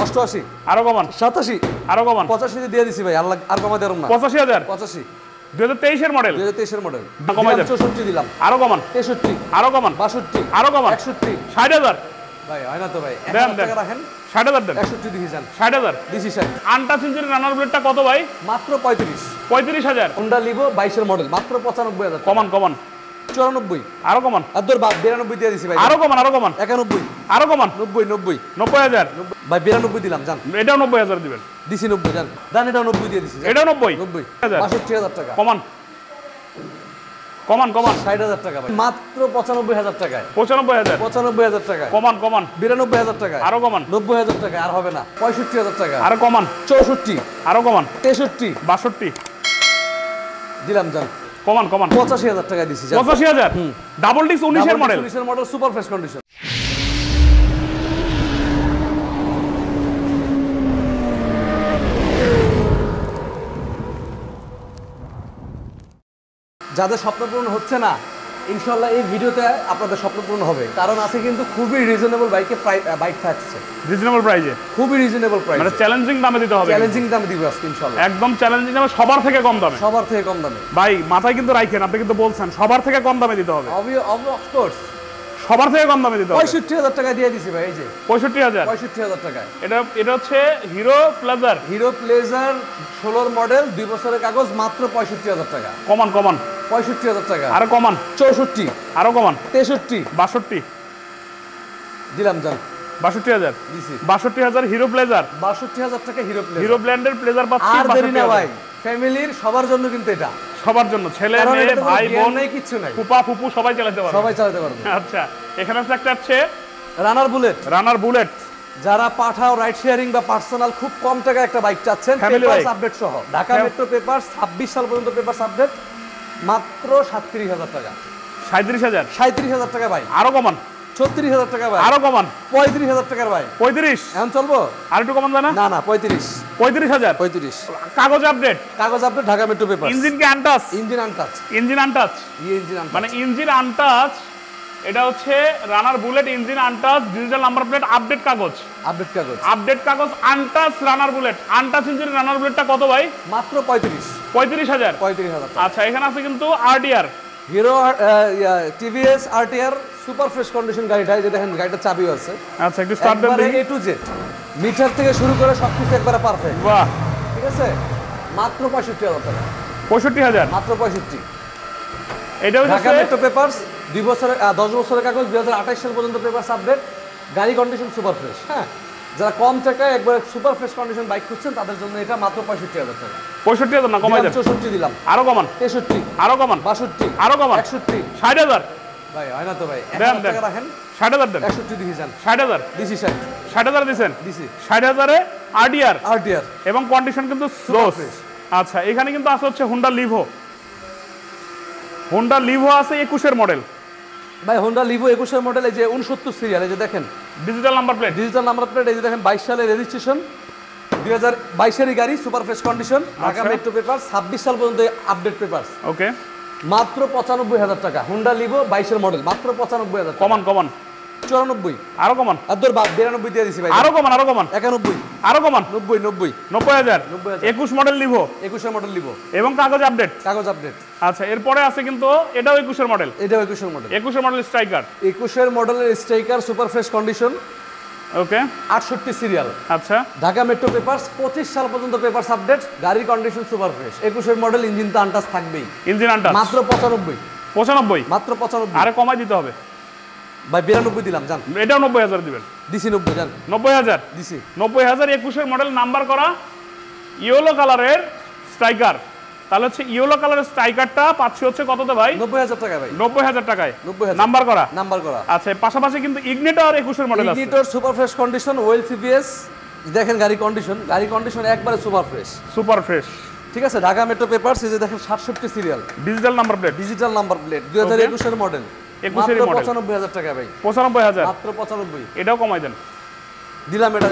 অষ্টআশি, আরো কমান, 87, আরো কমান, 85 দিয়ে দিছি ভাই, আর কমা দেব না। 85,000, 85, 2023 এর মডেল, 2023 এর মডেল, কমাই দেন। 64 দিলাম, আরো কমান, 63, আরো কমান, 62, আরো কমান, 61, 60,000, ভাই হয় না তো ভাই, দেন 1000 দেন, টাকা রাখেন, 60,000 দেন, 61 দিছি যান, 60,000, দিছি 60, আনটাচ ইঞ্জিন রানার বুলেটটা কত ভাই? মাত্র 35, 35,000, হোন্ডা লিভো 22 এর মডেল, মাত্র 95,000 টাকা। কমান কমান, 94, আরো কমান, আর তোর 92 দিয়ে দিছি ভাই, আরো কমান, আরো কমান, 91, আরো কমান, 90, 90, 90,000, ভাই 92 দিলাম জান, এটাও 90,000 দিবেন, দিছি 90 জান, দান এটাও 90 দিয়ে দিছি, এটাও 90, 90, 60,000, 62,000 টাকা, কমান কমান কমান, 60,000 টাকা ভাই, মাত্র 95,000 টাকায়, 95,000, 95,000 টাকায়, কমান কমান, 92,000 টাকায়, আরো কমান, 90,000 টাকা, আর হবে না, 65,000 টাকা, আরো কমান, 64, আরো কমান, 63 62, দিলাম জান, কমান কমান, 85,000 টাকা দিছি জান, 85,000, ডাবল ডিস্ক 19 এর মডেল, 19 এর মডেল, সুপার ফ্রেশ কন্ডিশন। যাদের স্বপ্ন পূরণ হচ্ছে না, ইনশাল্লাহ এই ভিডিওতে আপনাদের স্বপ্ন পূরণ হবে, কারণ আছে কিন্তু খুবই রিজনেবল বাইক থাকছে, রিজনেবল প্রাইসে, খুবই রিজনেবল প্রাইস, মানে চ্যালেঞ্জিং দামে দিতে হবে, চ্যালেঞ্জিং দামে দিব আজকে ইনশাল্লাহ, একদম চ্যালেঞ্জিং দামে, সবার থেকে কম দামে, সবার থেকে কম দামে ভাই মাথায় কিন্তু রাখেন, আপনি কিন্তু বলছেন সবার থেকে কম দামে দিতে হবে, অফকোর্স, সবার থেকে কম দামে দিতে হবে। 65,000 টাকা দিয়ে দিছি ভাই, এই যে 65,000, 65,000 টাকায় এটা হচ্ছে hero pleasure, hero pleasure 16 model, 2 বছরের কাগজ, মাত্র 65,000 টাকা, কমান কমান, 65,000 টাকা, আরো কমান, 64, আরো কমান, 63 62, দিলাম জান, 62,000, দিছি 62,000 হিরো প্লেজার, 62,000 টাকা হিরো প্লেজার। হিরো ব্র্যান্ডের প্লেজার পাচ্ছি, আর দেরি না 62,000 ভাই, ফ্যামিলির সবার জন্য কিন্তু এটা, সবার জন্য, ছেলে কারণ মেয়ে এটাতে কোনো ভাই gear বোন নাই, কিচ্ছু নাই, ফুপা ফুপু সবাই চালাতে পারবে, সবাই চালাতে পারবে। আচ্ছা এখানে একটা আছে রানার বুলেট, রানার বুলেট, যারা পাঠাও রাইড শেয়ারিং বা পার্সোনাল খুব কম টাকায় একটা বাইক চাচ্ছেন, Family পেপারস bike। আপডেট সহ, ঢাকা মেট্রো পেপারস 26 সাল পর্যন্ত পেপারস আপডেট, মাত্র 37,000 টাকা, 37,000, 37,000 টাকা ভাই, আরো কমান, 36,000 টাকা ভাই, আরো কমান, 35,000 টাকার ভাই, 35, এখন চলবো? আর একটু কমান যায় না, না 35, 35,000, 35, কাগজ আপডেট, কাগজ update, Dhaka metro papers, engine কি untouch, engine untouch, engine untouch, engine untouch, মানে ইঞ্জিন আনটাচ, এটা হচ্ছে runner bullet, engine untouch, digital number plate, update কাগজ, আপডেট কাগজ, আপডেট কাগজ, untouch runner bullet, untouch engine runner বুলেটটা কত ভাই? মাত্র 35,000 35,000, টাকা। আচ্ছা এখানে আছে কিন্তু RDR, hero TVS RTR super fresh condition গাড়িটা, এই যে দেখেন গাড়িটার চাবিও আছে, আচ্ছা একটু স্টার্ট দেন একবারে দেখি, A to Z, মিটার থেকে শুরু করে সবকিছু একবারে পারফেক্ট, বাহ, ঠিক আছে, মাত্র 65,000 টাকা, 65,000, মাত্র 65। এটা ঢাকা হচ্ছে মেট্রো পেপারস 10 বছরের কাগজ, 2028 সাল পর্যন্ত পেপারস আপডেট, গাড়ি কন্ডিশন সুপার ফ্রেশ। হ্যাঁ, যারা কম টাকায় একবার সুপার ফ্রেশ কন্ডিশন বাইক খুঁজছেন তাদের জন্য এটা মাত্র 65,000 টাকা, 65,000 না কমাই দেন, 64 দিলাম, আরো কমান, 63, আরো কমান, 62, আরো কমান, 61, 60,000, ভাই হয় না তো ভাই, দেন 1000 দেন, টাকা রাখেন, 60,000 দেন, 61 দিছি যান, 60,000, দিছি 60, 60,000 দিছেন, দিছি 60,000 এ আরডিআর আরটিআর এবং কন্ডিশন কিন্তু Super জোস। fresh। আচ্ছা এখানে কিন্তু আছে হচ্ছে হোন্ডা লিভো, হোন্ডা লিভো আছে 21 এর মডেল, ভাই হোন্ডা লিভো 21 এর মডেল, এই যে 69 সিরিয়াল, এই যে দেখেন digital number plate, digital number plate, এই যে দেখেন 22 সালের রেজিস্ট্রেশন, 2022 এর গাড়ি, সুপার ফ্রেশ কন্ডিশন, ঢাকা আচ্ছা। মেট্রো পেপার, 26 সাল পর্যন্ত আপডেট পেপারস, ওকে মাত্র 95,000 টাকা, হোন্ডা লিভো 22 এর মডেল, মাত্র 95,000 টাকা, কমান কমান, 94, আরো কমান, আর তোর 92 দিয়ে দিছি ভাই, আরো কমান, আরো কমান, 91, আরো কমান, 90, 90, 90,000, 90,000, 21 মডেল লিভো 21 এর মডেল লিভো, এবং কাগজ আপডেট। কাগজ আপডেট, আচ্ছা এরপরে আছে কিন্তু এটাও 21 এর মডেল, এটাও 21 এর মডেল, 21 এর মডেল স্ট্রাইকার, 21 এর মডেলের স্ট্রাইকার, সুপার ফ্রেশ কন্ডিশন, ওকে 68 সিরিয়াল, আচ্ছা ঢাকা মেট্রো পেপারস, 25 সাল পর্যন্ত পেপারস আপডেট, গাড়ির কন্ডিশন সুপার ফ্রেশ, 21 এর মডেল, ইঞ্জিন তো আনটাচ থাকবেই, ইঞ্জিন আনটাচ, মাত্র 95, 95, মাত্র 95, আরে কমাই দিতে হবে, ভাই 92 দিলাম জান, এটাও 90,000 দিবেন, দিছি 90 জান, 90,000, দিছি 90,000 21 এর মডেল নাম্বার করা ইয়েলো কালারের স্ট্রাইকার, তাহলে হচ্ছে ইয়েলো কালারের স্ট্রাইকারটা পাচ্ছি হচ্ছে কততে ভাই? 90,000 টাকা ভাই, 90,000 টাকায় 90,000 নাম্বার করা। নাম্বার করা, আচ্ছা পাশাপাশি কিন্তু ইগনিটর 21 এর মডেল আছে, ignitor super fresh condition, well CPS, দেখেন গাড়ি কন্ডিশন একবারে সুপার ফ্রেশ, সুপার ফ্রেশ, ঠিক আছে, ঢাকা মেট্রো পেপারস, এই যে দেখেন 67 serial, digital number plate, digital number plate, 2021 এর মডেল, 21 এর মডেল, 95,000 টাকা ভাই, 95,000, মাত্র 95, এটাও কমাই দেন, দিলাম এটা,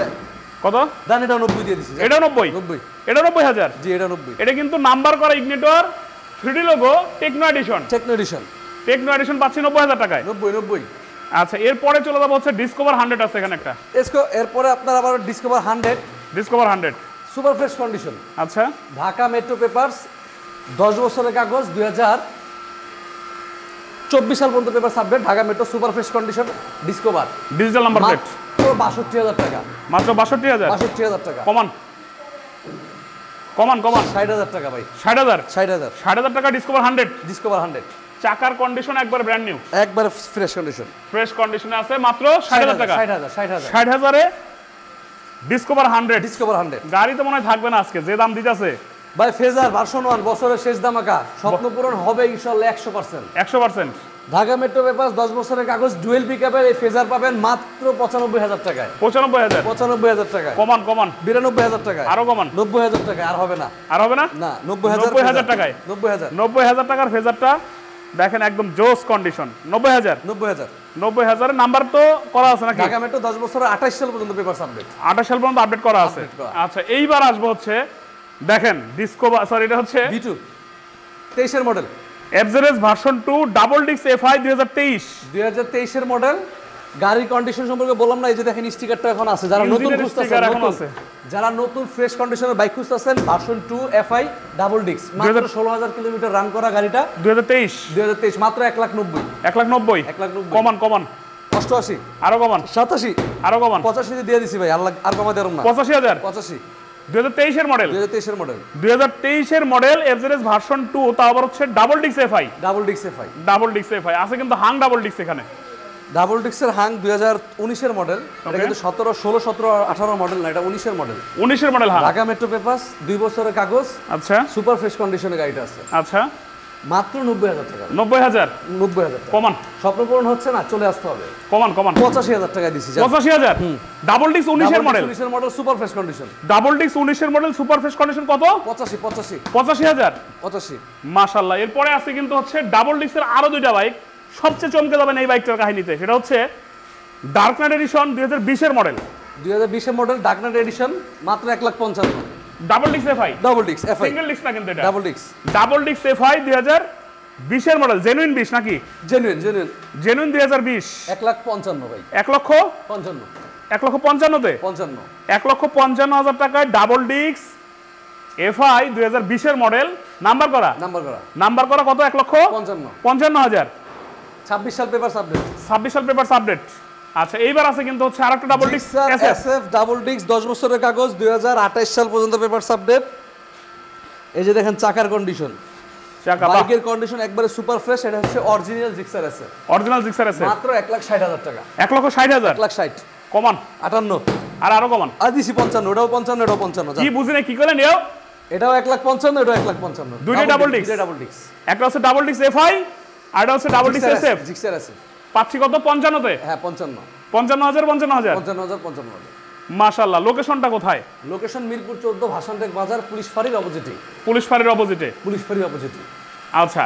কত দান এটাও 90 দিয়ে দিছি, এটাও 90, 90, এটাও 90,000, জি এটা 90, এটা কিন্তু নাম্বার করা ignitor 3D logo techno edition, techno edition, techno edition পাচ্ছি 90,000 টাকায়, 90, 90, আচ্ছা এরপরে চলে যাবো হচ্ছে ডিসকভার 100 আছে এখানে একটা। এরপরে আপনার আবার discover 100 discover 100 super fresh condition. আচ্ছা ঢাকা মেট্রো পেপারস 10 বছরের কাগজ 2024 সাল পর্যন্ত paper submit. Dhaka metro super fresh condition discover digital number plate মাত্র 62,000 টাকা। মাত্র 62,000 62,000 টাকা। কমান কমান কমান 60,000 টাকা ভাই। 60,000 60,000 টাকা ডিসকভার 100। ডিসকভার 100 চাকার কন্ডিশন একবার ব্র্যান্ড নিউ, একবার ফ্রেশ কন্ডিশন, ফ্রেশ কন্ডিশনে আছে মাত্র 60,000 টাকা। 60,000 60,000 এ ডিসকভার 100। ডিসকভার 100 গাড়ি তো মনে হয় থাকবে না আজকে যে দাম দিতেছে ভাই। ফেজার ভার্সন 1 বছরের শেষ দামাকা, স্বপ্ন পূরণ হবে ইনশাআল্লাহ 100%। 100%। ঢাকা মেট্রো পেপারস 10 বছরের কাগজ ডুয়েল পিকআপের এই ফেজার পাবেন মাত্র 95,000 টাকায়। 95,000 95,000 টাকায়। কমান কমান 92,000 টাকায়। আরো কমান 90,000 টাকায়। আর হবে না, আর হবে না না 90,000 90,000 টাকায়। 90,000 90,000 টাকার ফেজারটা দেখেন একদম জোস কন্ডিশন। 90,000 90,000 এর নাম্বার তো করা আছে নাকি? ঢাকা মেট্রো 10 বছরের 28 সাল পর্যন্ত পেপার সাবমিট। 28 সাল পর্যন্ত আপডেট করা আছে। Update করা। আচ্ছা এইবার আসবো হচ্ছে দেখেন ডিসকভার, সরি এটা হচ্ছে V2 23 এর model, FZS version 2 double disc FI 2023। 2023 এর মডেল। গাড়ির কন্ডিশন সম্পর্কে বললাম না, এই যে দেখেন স্টিকারটা এখন আছে। যারা নতুন Engineer খুঁজতেছেন, sticker এখন আছে। যারা নতুন ফ্রেশ কন্ডিশনের বাইক খুঁজতেছেন, ভার্সন 2 এফআই ডাবল ডিস্ক, মাত্র 16,000 কিলোমিটার রান করা গাড়িটা। 2023 মাত্র 1,90,000। 1,90,000 1,90,000 কমান কমান 88 আরো কমান 87 আরো কমান 85 দিয়ে দিছি ভাই, আল্লাহ আর কমা দেরম না। 85,000 85 2023 এর মডেল। 2023 এর মডেল, 2023 এর মডেল এফজেডএস ভার্সন 2 তাও আবার হচ্ছে double disc FI. Double disc FI. Double disc FI আছে কিন্তু হাং ডাবল ডিস্ক এখানে। ডাবল ডিস্কের হাং 2019 এর মডেল। এটা কিন্তু 16, 17, 18 মডেল না, এটা 19 এর মডেল। 19 এর model Hang. Dhaka metro papers 2 বছরের কাগজ, আচ্ছা সুপার ফ্রেশ কন্ডিশনে গাড়িটা আছে। আচ্ছা মাত্র 90,000 টাকা। 90,000 90,000 টাকা। কমান স্বপ্ন পূরণ হচ্ছে না, চলে আসতে হবে। কমান কমান 85,000 টাকা দিছি। 85,000 ডাবল ডিস্ক 19 এর মডেল। 19 এর model super fresh condition. Double disc 19 এর মডেল সুপার ফ্রেশ কন্ডিশন কত? 85,000 85,000 মাশাআল্লাহ। এরপরে আছে কিন্তু হচ্ছে ডাবল ডিস্কের আরো দুইটা বাইক, সবচেয়ে চমকে যাবেন এই বাইকটার কাহিনীতে। সেটা হচ্ছে ডার্ক নাইট এডিশন 2020 এর মডেল। 2020 এর মডেল ডার্ক নাইট এডিশন, মাত্র 1,55,000। Double disc FI, double disc FI, single disc না কিন্তু এটা double disc. Double disc FI 2020 এর মডেল। জেনুইন 20 নাকি? জেনুইন 2020 1,55,000 ভাই। 1,55,000 1,55,000 তে 55 1,55,000 টাকায় ডাবল ডিস্ক এফআই 2020 এর মডেল। নাম্বার করা কত? 1,55,000। 26 সাল পেপার সাবমিট। 26 সাল পেপারস আপডেট। আচ্ছা এইবার আছে কিন্তু হচ্ছে আরেকটা double disc SF double disc 10 বছরের কাগজ 2028 সাল পর্যন্ত পেপার আপডেট। এই যে দেখেন চাকার কন্ডিশন, চাকা বাইকের কন্ডিশন একবারে সুপার ফ্রেশ। এটা হচ্ছে অরিজিনাল জিক্সার আছে, অরিজিনাল জিক্সার আছে। মাত্র 1,60,000 টাকা। 1,60,000 1,60,000 কমান 58 আর আরো কমান। আর দিছি 55, ওটাও 55, এটাও 55। কি বুঝিনে কি করলেন? এও এটাও 1,55, এটাও 1,55। দুইটা ডাবল ডিস্ক। ডাবল ডিস্ক, একটা হচ্ছে ডাবল ডিস্ক এফআই আর একটা হচ্ছে ডাবল ডিস্ক এসএফ। জিক্সার আছে। পাচ্ছি কত? 55 তে। হ্যাঁ 55 55,000 55,000। মাশাআল্লাহ। লোকেশনটা কোথায়? লোকেশন মিরপুর 14 ভাসানটেক বাজার, পুলিশ ফাঁড়ির অপোজিটে। পুলিশ ফাঁড়ির অপোজিটে। পুলিশ ফাঁড়ির অপোজিটে। আচ্ছা